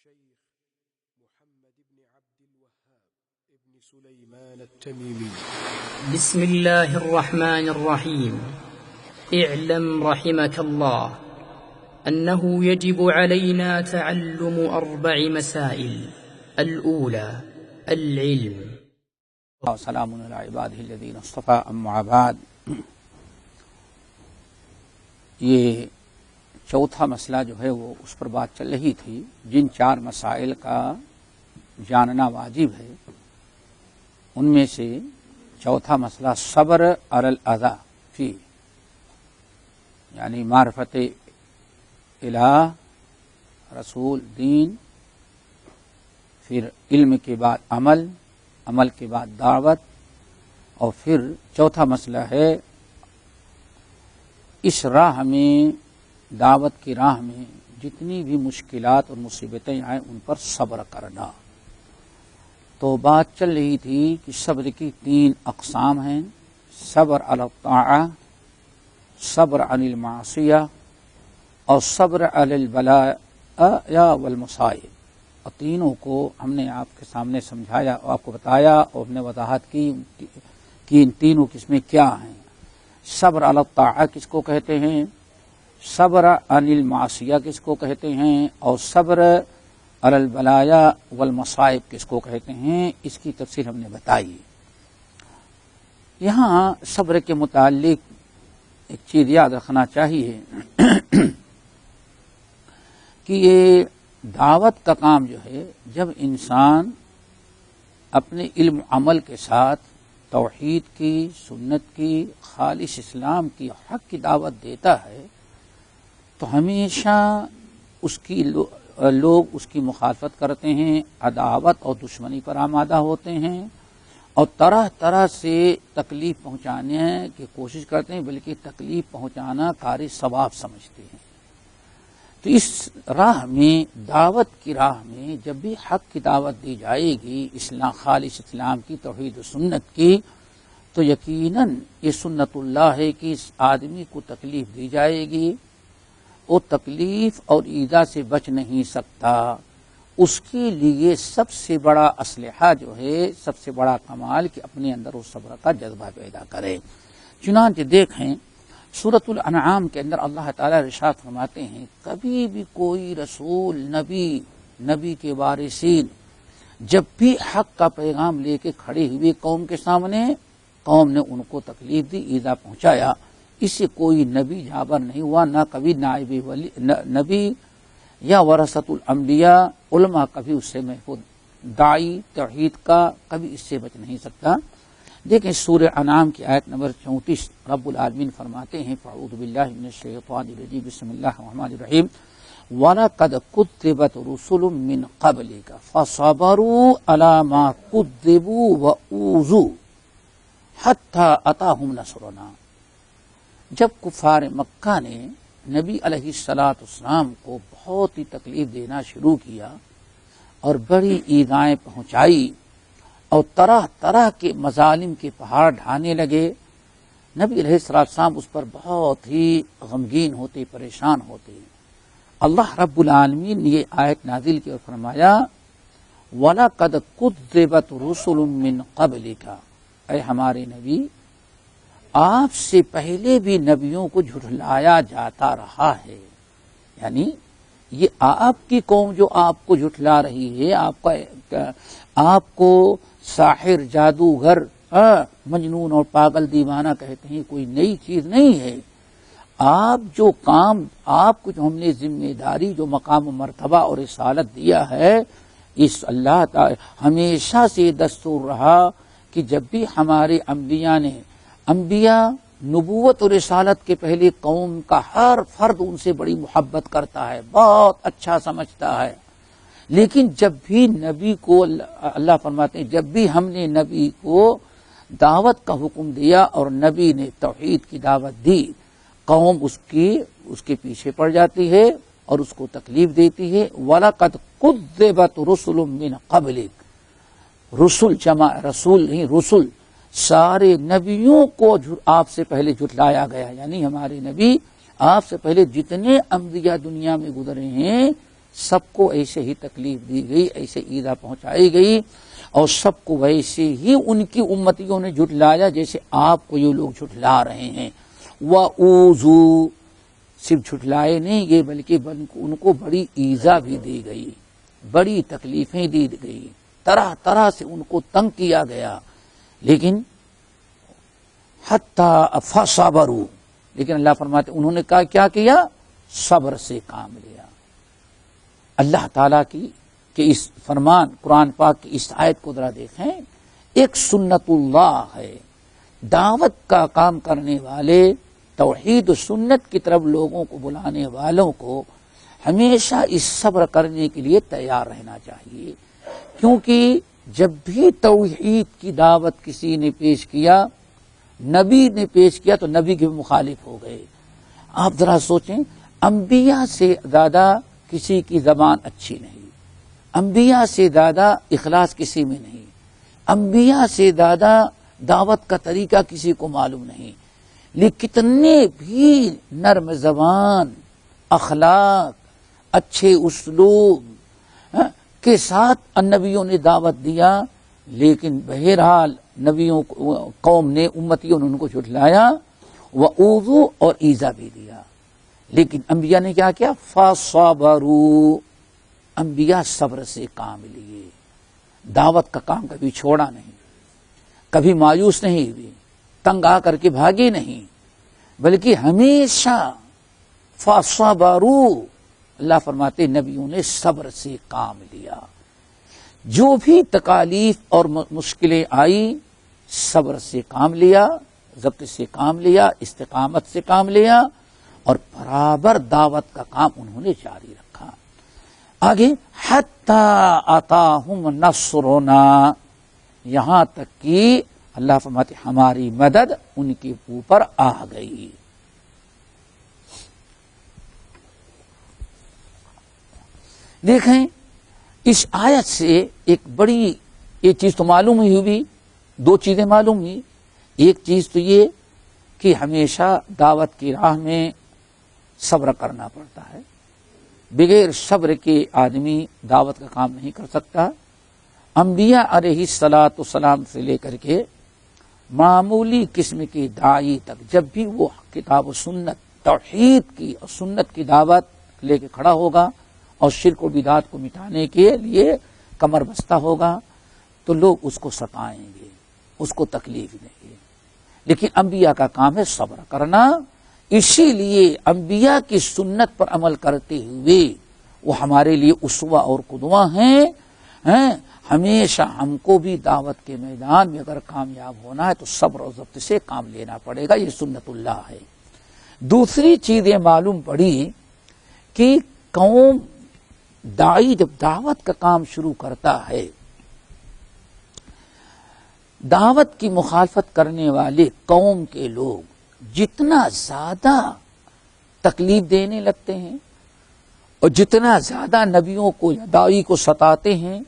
الشيخ محمد بن عبد الوهاب ابن سليمان التميمي. بسم الله الرحمن الرحيم. اعلم رحمك الله أنه يجب علينا تعلم 4 مسائل. الأولى العلم. سلام على عباده الذين اصطفى أما بعد. یہ چوتھا مسئلہ جو ہے وہ اس پر بات چل رہی تھی. جن 4 مسائل کا جاننا واجب ہے ان میں سے چوتھا مسئلہ صبر علی الاذی فی، یعنی معرفت الہ، رسول، دین، پھر علم کے بعد عمل، عمل کے بعد دعوت، اور پھر چوتھا مسئلہ ہے اس راہ میں، دعوت کی راہ میں جتنی بھی مشکلات اور مصیبتیں آئیں ان پر صبر کرنا. تو بات چل رہی تھی کہ صبر کی 3 اقسام ہیں: صبر علی الطاعہ، صبر عن المعصیہ، اور صبر علی البلاء والمصائب. اور تینوں کو ہم نے آپ کے سامنے سمجھایا اور آپ کو بتایا اور ہم نے وضاحت کی کہ ان تینوں قسمیں کیا ہیں. صبر علی الطاعہ کس کو کہتے ہیں، صبر عن المعصیہ کس کو کہتے ہیں، اور صبر علی البلاء والمصائب کس کو کہتے ہیں، اس کی تفصیل ہم نے بتائی. یہاں صبر کے متعلق ایک چیز یاد رکھنا چاہیے کہ یہ دعوت کا کام جو ہے، جب انسان اپنے علم عمل کے ساتھ توحید کی، سنت کی، خالص اسلام کی، حق کی دعوت دیتا ہے تو ہمیشہ اس کی لوگ اس کی مخالفت کرتے ہیں، عداوت اور دشمنی پر آمادہ ہوتے ہیں اور طرح طرح سے تکلیف پہنچانے کی کوشش کرتے ہیں، بلکہ تکلیف پہنچانا کار ثواب سمجھتے ہیں. تو اس راہ میں، دعوت کی راہ میں جب بھی حق کی دعوت دی جائے گی، اسلام، خالص اسلام کی، توحید و سنت کی، تو یقیناً یہ سنت اللہ ہے کہ اس آدمی کو تکلیف دی جائے گی. وہ تکلیف اور ایذا سے بچ نہیں سکتا. اس کے لیے سب سے بڑا اسلحہ جو ہے، سب سے بڑا کمال کہ اپنے اندر اس صبر کا جذبہ پیدا کرے. چنانچہ دیکھیں سورۃ الانعام کے اندر اللہ تعالیٰ ارشاد فرماتے ہیں، کبھی بھی کوئی رسول، نبی کے وارثین جب بھی حق کا پیغام لے کے کھڑے ہوئے قوم کے سامنے، قوم نے ان کو تکلیف دی، ایذا پہنچایا، اس سے کوئی نبی جابر نہیں ہوا، نہ کبھی نائب ولی نبی یا ورثۃ الانبیاء علماء کبھی اس سے محفوظ، داعی توحید کا کبھی اس سے بچ نہیں سکتا. دیکھیں سورہ انعام کی آیت نمبر 34 رب العالمین فرماتے ہیں، فاعوذ باللہ من الشیطان الرجیم، بسم اللہ الرحمن الرحیم، وَلَقَدْ كُذِّبَتْ رُسُلٌ مِّن قَبْلِكَ فَصَبَرُوا عَلَىٰ مَا كُذِّبُوا وَأُوذُوا حَتَّىٰ أَتَاهُمْ نَصْرُنَا. جب کفار مکہ نے نبی علیہ السلام کو بہت ہی تکلیف دینا شروع کیا اور بڑی ایذائیں پہنچائی اور طرح طرح کے مظالم کے پہاڑ ڈھانے لگے، نبی علیہ السلام اس پر بہت ہی غمگین ہوتے، پریشان ہوتے. اللہ رب العالمین نے یہ آیت نازل کی اور فرمایا، وَلَقَدْ كُذِّبَتْ رُسُلٌ مِّن قَبْلِكَ، اے ہمارے نبی، آپ سے پہلے بھی نبیوں کو جھٹلایا جاتا رہا ہے. یعنی یہ آپ کی قوم جو آپ کو جھٹلا رہی ہے، آپ کو ساحر، جادوگر، مجنون اور پاگل دیوانہ کہتے ہیں، کوئی نئی چیز نہیں ہے. آپ جو کام، آپ کو جو ہم نے ذمہ داری، جو مقام و مرتبہ اور رسالت دیا ہے، اس اللہ تعالی ہمیشہ سے دستور رہا کہ جب بھی ہمارے انبیاء نبوت اور رسالت کے پہلے قوم کا ہر فرد ان سے بڑی محبت کرتا ہے، بہت اچھا سمجھتا ہے. لیکن جب بھی نبی کو، اللہ فرماتے ہیں، جب بھی ہم نے نبی کو دعوت کا حکم دیا اور نبی نے توحید کی دعوت دی، قوم اس کے پیچھے پڑ جاتی ہے اور اس کو تکلیف دیتی ہے. وَلَقَدْ كُذِّبَتْ رُسُلٌ مِّن قَبْلِكَ، رسول جمع، رسول نہیں، رسول، سارے نبیوں کو آپ سے پہلے جھٹلایا گیا. یعنی ہمارے نبی آپ سے پہلے جتنے انبیاء دنیا میں گزرے ہیں سب کو ایسے ہی تکلیف دی گئی، ایسے ایذا پہنچائی گئی، اور سب کو ویسے ہی ان کی امتیوں نے جھٹلایا جیسے آپ کو یہ لوگ جھٹلا رہے ہیں۔ وَأُوذُوا، صرف جھٹلائے نہیں گئے بلکہ ان کو بڑی ایذا بھی دی گئی، بڑی تکلیفیں دی گئی، طرح طرح سے ان کو تنگ کیا گیا، لیکن حتی فصبروا، لیکن اللہ فرماتے انہوں نے کیا کیا؟ صبر سے کام لیا۔ اللہ تعالیٰ کی کہ اس فرمان قرآن پاک کی اس آیت کو ذرا دیکھیں، ایک سنت اللہ ہے، دعوت کا کام کرنے والے، توحید و سنت کی طرف لوگوں کو بلانے والوں کو ہمیشہ اس صبر کرنے کے لیے تیار رہنا چاہیے، کیونکہ جب بھی توحید کی دعوت کسی نے پیش کیا، نبی نے پیش کیا تو نبی کے مخالف ہو گئے۔ آپ ذرا سوچیں، انبیاء سے زیادہ کسی کی زبان اچھی نہیں، انبیاء سے زیادہ اخلاص کسی میں نہیں، انبیاء سے زیادہ دعوت کا طریقہ کسی کو معلوم نہیں، لیکن کتنے بھی نرم زبان، اخلاق، اچھے اسلوب کے ساتھ نبیوں نے دعوت دیا، لیکن بہرحال نبیوں قوم نے، امتیوں نے ان کو جھٹلایا، وَأُوذُوا، اور ایذا بھی دیا، لیکن انبیاء نے کیا کیا؟ فَصَبَرُوا، انبیاء صبر سے کام لیے، دعوت کا کام کبھی چھوڑا نہیں، کبھی مایوس نہیں ہوئی، تنگ آ کر کے بھاگے نہیں، بلکہ ہمیشہ فَصَبَرُوا، اللہ فرماتے نبیوں نے صبر سے کام لیا، جو بھی تکالیف اور مشکلیں آئی صبر سے کام لیا، ضبط سے کام لیا، استقامت سے کام لیا، اور برابر دعوت کا کام انہوں نے جاری رکھا۔ آگے حتی اتاہم نصرنا، یہاں تک کہ اللہ فرماتے ہماری مدد ان کے اوپر آ گئی۔ دیکھیں اس آیت سے ایک بڑی ایک چیز تو معلوم ہی ہوئی، دو چیزیں معلوم ہوئی۔ ایک چیز تو یہ کہ ہمیشہ دعوت کی راہ میں صبر کرنا پڑتا ہے، بغیر صبر کے آدمی دعوت کا کام نہیں کر سکتا۔ انبیاء علیہ الصلاۃ والسلام سے لے کر کے معمولی قسم کے داعی تک جب بھی وہ کتاب و سنت، توحید کی اور سنت کی دعوت لے کے کھڑا ہوگا اور شرک و بدعات کو مٹانے کے لیے کمر بستہ ہوگا تو لوگ اس کو ستائیں گے، اس کو تکلیف دیں گے، لیکن انبیاء کا کام ہے صبر کرنا۔ اسی لیے انبیاء کی سنت پر عمل کرتے ہوئے وہ ہمارے لیے اسوہ اور قدوہ ہیں۔ ہمیشہ ہم کو بھی دعوت کے میدان میں اگر کامیاب ہونا ہے تو صبر و ضبط سے کام لینا پڑے گا، یہ سنت اللہ ہے۔ دوسری چیز یہ معلوم پڑی کہ قوم داعی جب دعوت کا کام شروع کرتا ہے، دعوت کی مخالفت کرنے والے قوم کے لوگ جتنا زیادہ تکلیف دینے لگتے ہیں اور جتنا زیادہ نبیوں کو یا داعی کو ستاتے ہیں،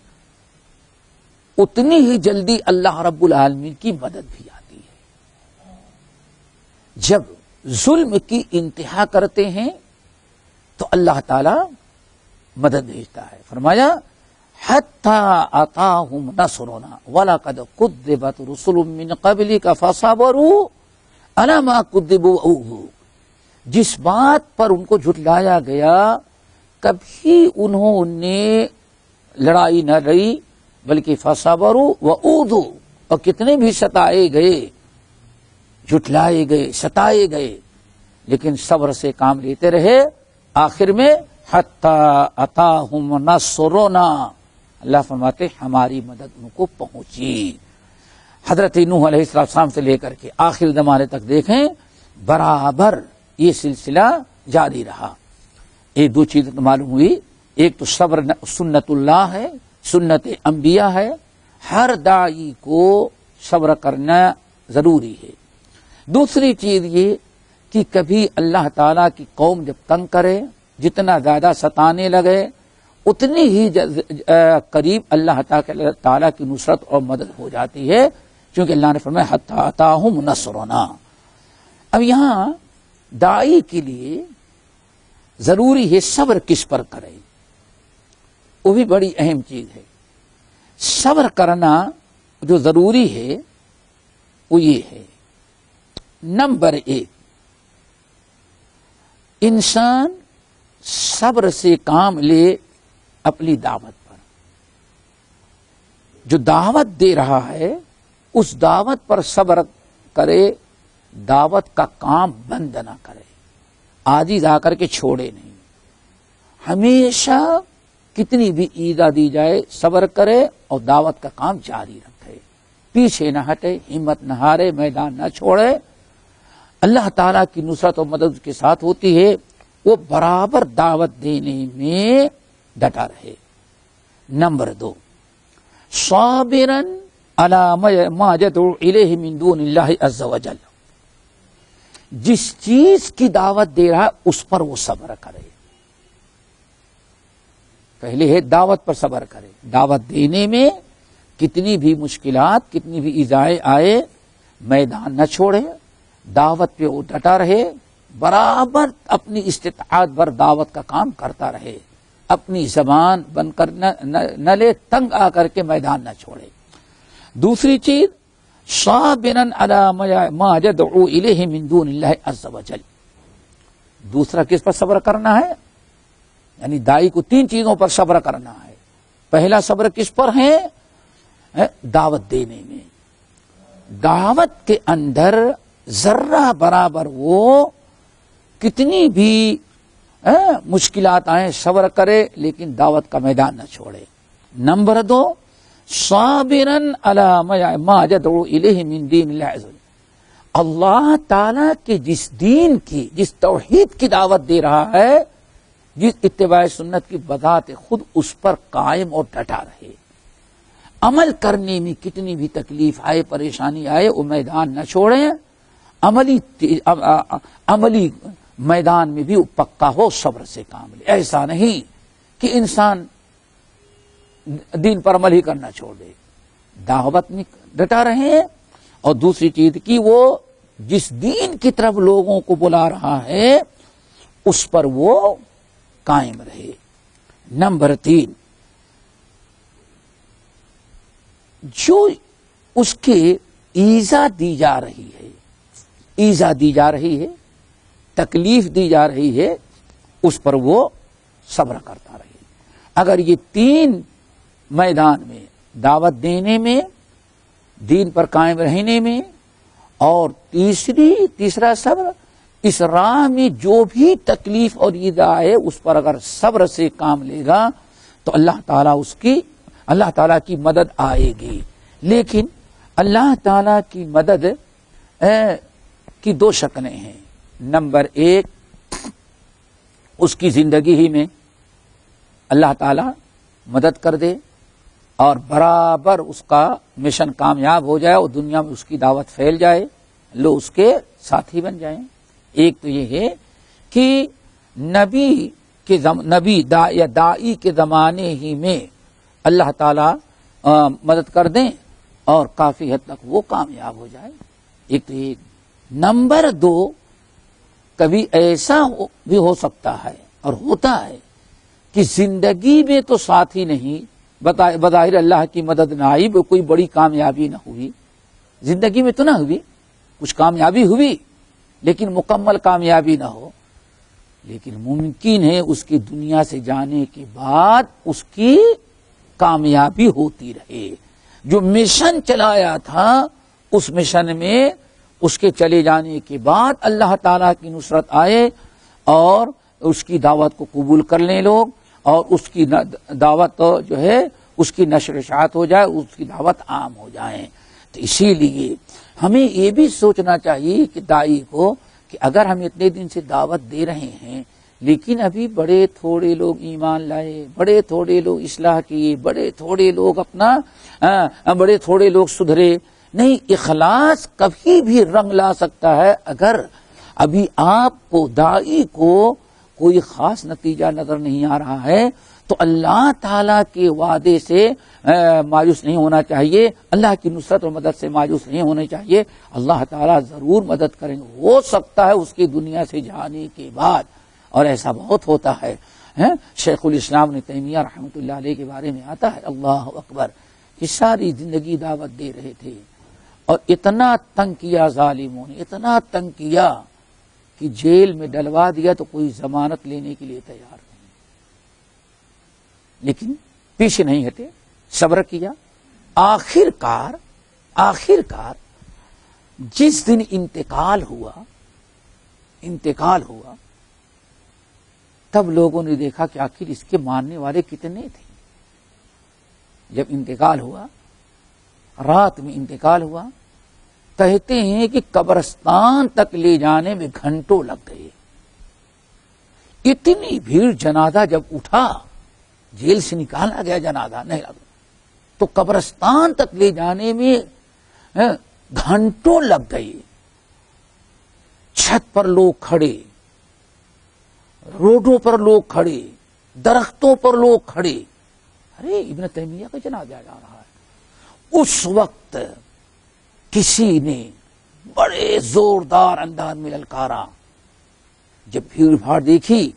اتنی ہی جلدی اللہ رب العالمین کی مدد بھی آتی ہے۔ جب ظلم کی انتہا کرتے ہیں تو اللہ تعالی مدد بھیجتا ہے۔ فرمایا حتی اتاہم نصرنا وَلَقَدْ كُذِّبَتْ رُسُلٌ مِّن قَبْلِكَ فَصَبَرُوا عَلَىٰ مَا كُذِّبُوا وَأُوذُوا، جس بات پر ان کو جھٹلایا گیا کبھی انہوں نے لڑائی نہ لڑی، بلکہ فَصَبَرُوا وَأُوذُوا، اور کتنے بھی ستائے گئے، جھٹلائے گئے، ستائے گئے، لیکن صبر سے کام لیتے رہے۔ آخر میں حتی اتاہم نصرنا، اللہ فرماتے ہماری مدد ان کو پہنچی۔ حضرت نوح علیہ السلام سے لے کر کے آخر زمانے تک دیکھیں برابر یہ سلسلہ جاری رہا۔ یہ دو چیزیں تو معلوم ہوئی، ایک تو صبر سنت اللہ ہے، سنت انبیاء ہے، ہر داعی کو صبر کرنا ضروری ہے۔ دوسری چیز یہ کہ کبھی اللہ تعالیٰ کی قوم جب تنگ کرے، جتنا زیادہ ستانے لگے، اتنی ہی قریب اللہ تعالیٰ کی نصرت اور مدد ہو جاتی ہے، کیونکہ اللہ نے فرمایا حتی اتاہم نصرنا۔ اب یہاں داعی کے لیے ضروری ہے صبر کس پر کرے، وہ بھی بڑی اہم چیز ہے. صبر کرنا جو ضروری ہے وہ یہ ہے. نمبر 1، انسان صبر سے کام لے اپنی دعوت پر. جو دعوت دے رہا ہے اس دعوت پر صبر کرے، دعوت کا کام بند نہ کرے، عاجز آ کر کے چھوڑے نہیں. ہمیشہ کتنی بھی ایذا دی جائے صبر کرے اور دعوت کا کام جاری رکھے، پیچھے نہ ہٹے، ہمت نہ ہارے، میدان نہ چھوڑے. اللہ تعالیٰ کی نصرت و مدد کے ساتھ ہوتی ہے. وہ برابر دعوت دینے میں ڈٹا رہے. نمبر 2، صابرا علی ما یدعو الیہ من دون اللہ عز وجل. جس چیز کی دعوت دے رہا ہے اس پر وہ صبر کرے. پہلے ہے دعوت پر صبر کرے، دعوت دینے میں کتنی بھی مشکلات، کتنی بھی ایذائیں آئے، میدان نہ چھوڑے، دعوت پہ وہ ڈٹا رہے، برابر اپنی استطاعت پر دعوت کا کام کرتا رہے، اپنی زبان بند کر نہ لے، تنگ آ کر کے میدان نہ چھوڑے. دوسری چیز، صابرا علی ما یدعو الیہ من دون اللہ عز وجل. دوسرا کس پر صبر کرنا ہے؟ یعنی دائی کو 3 چیزوں پر صبر کرنا ہے. پہلا صبر کس پر ہے؟ دعوت دینے میں. دعوت کے اندر ذرہ برابر وہ کتنی بھی مشکلات آئیں صبر کرے، لیکن دعوت کا میدان نہ چھوڑے. نمبر 2، صابرا علی ما یدعو الیہ من دین اللہ عز وجل. اللہ تعالی کے جس دین کی، جس توحید کی دعوت دے رہا ہے، جس اتباع سنت کی بذات خود، اس پر قائم اور ڈٹا رہے. عمل کرنے میں کتنی بھی تکلیف آئے، پریشانی آئے، وہ میدان نہ چھوڑیں. عملی میدان میں بھی وہ پکا ہو، صبر سے کام لے. ایسا نہیں کہ انسان دین پر عمل ہی کرنا چھوڑ دے، دعوت میں ڈٹا رہے. اور دوسری چیز کی وہ جس دین کی طرف لوگوں کو بلا رہا ہے اس پر وہ قائم رہے. نمبر 3، جو اس کے ایذا دی جا رہی ہے، ایذا دی جا رہی ہے، تکلیف دی جا رہی ہے، اس پر وہ صبر کرتا رہے. اگر یہ 3 میدان میں، دعوت دینے میں، دین پر قائم رہنے میں، اور تیسرا صبر، اس راہ میں جو بھی تکلیف اور ایذا ہے اس پر اگر صبر سے کام لے گا تو اللہ تعالیٰ کی مدد آئے گی. لیکن اللہ تعالیٰ کی مدد کی 2 شکلیں ہیں. نمبر 1، اس کی زندگی ہی میں اللہ تعالیٰ مدد کر دے اور برابر اس کا مشن کامیاب ہو جائے اور دنیا میں اس کی دعوت پھیل جائے، لوگ اس کے ساتھی بن جائیں. ایک تو یہ ہے کہ نبی دائی کے زمانے ہی میں اللہ تعالیٰ مدد کر دیں اور کافی حد تک وہ کامیاب ہو جائے. ایک تو یہ. نمبر 2، کبھی ایسا بھی ہو سکتا ہے اور ہوتا ہے کہ زندگی میں تو ساتھی نہیں، بظاہر اللہ کی مدد نہ آئی، کوئی بڑی کامیابی نہ ہوئی، زندگی میں تو نہ ہوئی، کچھ کامیابی ہوئی لیکن مکمل کامیابی نہ ہو. لیکن ممکن ہے اس کی دنیا سے جانے کے بعد اس کی کامیابی ہوتی رہے. جو مشن چلایا تھا اس مشن میں اس کے چلے جانے کے بعد اللہ تعالیٰ کی نصرت آئے اور اس کی دعوت کو قبول کر لیں لوگ، اور اس کی دعوت جو ہے اس کی نشر و اشاعت ہو جائے، اس کی دعوت عام ہو جائے. تو اسی لیے ہمیں یہ بھی سوچنا چاہیے کہ دائی کو کہ اگر ہم اتنے دن سے دعوت دے رہے ہیں لیکن ابھی بڑے تھوڑے لوگ ایمان لائے، بڑے تھوڑے لوگ اصلاح کیے، بڑے تھوڑے لوگ سدھرے. نہیں، اخلاص کبھی بھی رنگ لا سکتا ہے. اگر ابھی آپ کو دائی کو کوئی خاص نتیجہ نظر نہیں آ رہا ہے تو اللہ تعالیٰ کے وعدے سے مایوس نہیں ہونا چاہیے، اللہ کی نصرت اور مدد سے مایوس نہیں ہونا چاہیے. اللہ تعالیٰ ضرور مدد کریں گے. ہو سکتا ہے اس کی دنیا سے جانے کے بعد، اور ایسا بہت ہوتا ہے، شیخ الاسلام ابن تیمیہ رحمۃ اللہ علیہ کے بارے میں آتا ہے، اللہ اکبر، کہ ساری زندگی دعوت دے رہے تھے اور اتنا تنگ کیا ظالموں نے، اتنا تنگ کیا کہ جیل میں ڈلوا دیا تو کوئی ضمانت لینے کے لیے تیار نہیں، لیکن پیچھے نہیں ہٹے، صبر کیا۔ آخر کار جس دن انتقال ہوا تب لوگوں نے دیکھا کہ آخر اس کے ماننے والے کتنے تھے۔ جب انتقال ہوا، رات میں انتقال ہوا، کہتے ہیں کہ قبرستان تک لے جانے میں گھنٹوں لگ گئے، اتنی بھیڑ۔ جنازہ جب اٹھا، جیل سے نکالا گیا جنازہ نہیں لگا تو قبرستان تک لے جانے میں گھنٹوں لگ گئے۔ چھت پر لوگ کھڑے، روڈوں پر لوگ کھڑے، درختوں پر لوگ کھڑے، ارے ابن تیمیہ کا جنازہ جا رہا ہے۔ اس وقت کسی نے بڑے زوردار انداز میں للکارا۔ جب بھیڑ بھاڑ دیکھی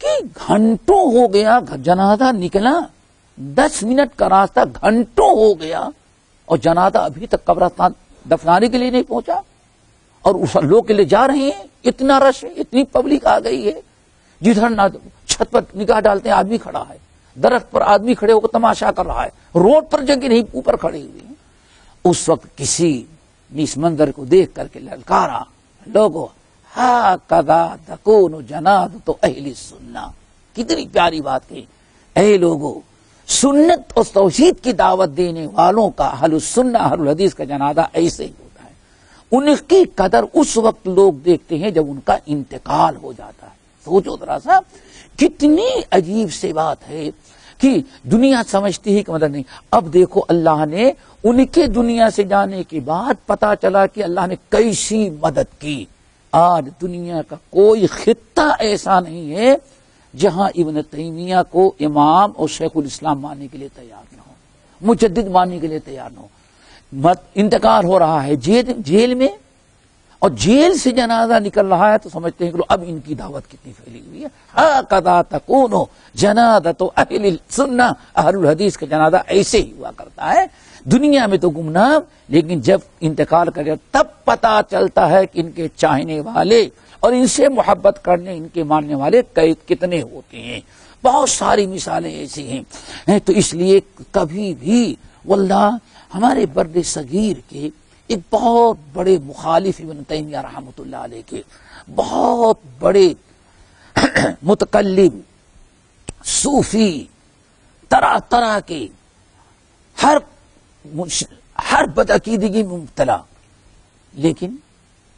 کہ گھنٹوں ہو گیا، جنازہ نکلا، 10 منٹ کا راستہ گھنٹوں ہو گیا اور جنازہ ابھی تک قبرستان دفنانے کے لیے نہیں پہنچا، اور اس لوگ کے لیے جا رہے ہیں۔ اتنا رش ہے، اتنی پبلک آ گئی ہے، جدھر نہ چھت پر نگاہ ڈالتے ہیں آدمی کھڑا ہے، درخت پر آدمی کھڑے ہو کر تماشا کر رہا ہے، روڈ پر جگہ نہیں، اوپر کھڑے ہوئے ہیں۔ اس وقت کسی نے اس منظر کو دیکھ کر کے للکارا، لوگو ہاکذا تکون جنازۃ اہل السنہ۔ کتنی پیاری بات کہی، اے لوگو، سنت اور توحید کی دعوت دینے والوں کا، اہل السنہ اہل الحدیث کا جنازہ ایسے ہی ہوتا ہے۔ ان کی قدر اس وقت لوگ دیکھتے ہیں جب ان کا انتقال ہو جاتا ہے۔ سوچو ذرا سا، کتنی عجیب سی بات ہے کہ دنیا سمجھتی ہی کہ مدد نہیں۔ اب دیکھو اللہ نے ان کے دنیا سے جانے کے بعد پتا چلا کہ اللہ نے کیسی مدد کی۔ آج دنیا کا کوئی خطہ ایسا نہیں ہے جہاں ابن تیمیہ کو امام اور شیخ الاسلام ماننے کے لیے تیار نہ ہو، مجدد ماننے کے لیے تیار نہ ہو۔ انتقال ہو رہا ہے جیل میں، اور جیل سے جنازہ نکل رہا ہے تو سمجھتے ہیں کہ اب ان کی دعوت کتنی پھیلی ہوئی ہے۔ ہاکذا تکون جنازۃ اہل السنہ، اہل الحدیث کا جنازہ ایسے ہی ہوا کرتا ہے۔ دنیا میں تو گمنام، لیکن جب انتقال کرے تب پتا چلتا ہے کہ ان کے چاہنے والے اور ان سے محبت کرنے، ان کے ماننے والے کتنے ہوتے ہیں۔ بہت ساری مثالیں ایسی ہیں۔ تو اس لیے کبھی بھی واللہ ہمارے برد صغیر کے ایک بہت بڑے مخالف ابن تیمیہ رحمۃ اللہ علیہ کے، بہت بڑے متکلم صوفی، طرح طرح کے، ہر بدعقیدگی میں مبتلا، لیکن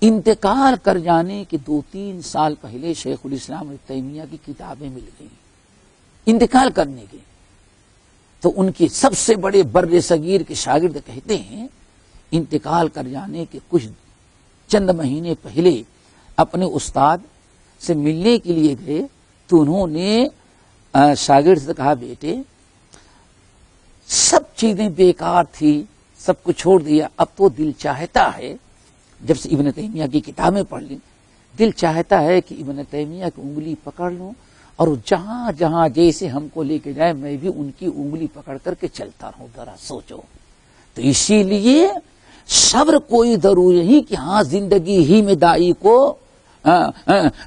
انتقال کر جانے کے 2-3 سال پہلے شیخ الاسلام ابن تیمیہ کی کتابیں مل گئیں انتقال کرنے کے۔ تو ان کے سب سے بڑے بر صغیر کے شاگرد کہتے ہیں انتقال کر جانے کے کچھ چند مہینے پہلے اپنے استاد سے ملنے کے لیے گئے تو انہوں نے شاگرد سے کہا، بیٹے سب چیزیں بیکار تھی، سب کو چھوڑ دیا، اب تو دل چاہتا ہے، جب سے ابن تیمیہ کی کتابیں پڑھ لی، دل چاہتا ہے کہ ابن تیمیہ کی انگلی پکڑ لوں اور جہاں جہاں جیسے ہم کو لے کے جائے میں بھی ان کی انگلی پکڑ کر کے چلتا رہوں۔ ذرا سوچو، تو اسی لیے صبر کوئی ضروری نہیں کہ ہاں زندگی ہی میں دائی کو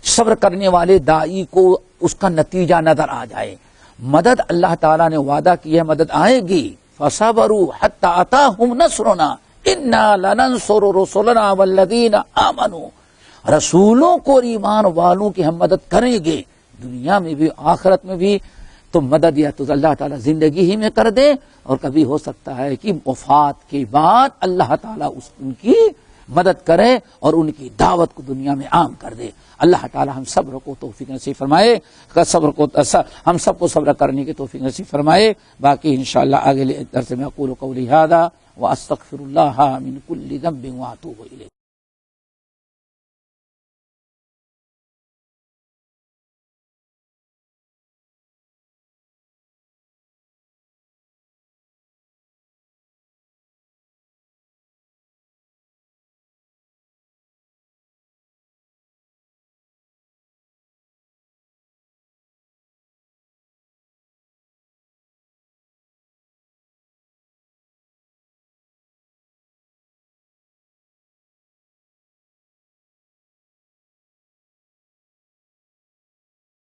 صبر کرنے والے دائی کو اس کا نتیجہ نظر آ جائے۔ مدد اللہ تعالیٰ نے وعدہ کیا ہے، مدد آئے گی، فصبروا حتی اتاہم نصرنا انا لننصر رسلنا والذین آمنوا، رسولوں کو اور ایمان والوں کی ہم مدد کریں گے، دنیا میں بھی آخرت میں بھی۔ تو مدد یا تو اللہ تعالیٰ زندگی ہی میں کر دے، اور کبھی ہو سکتا ہے کہ وفات کے بعد اللہ تعالیٰ ان کی مدد کرے اور ان کی دعوت کو دنیا میں عام کر دے۔ اللہ تعالیٰ ہم صبر کو توفیق نصیب فرمائے، ہم سب کو صبر کرنے کی توفیق نصیب فرمائے۔ باقی انشاءاللہ اگلے درس میں اقول قولی ھذا واستغفر اللہ من کل ذنب واتوب الیہ۔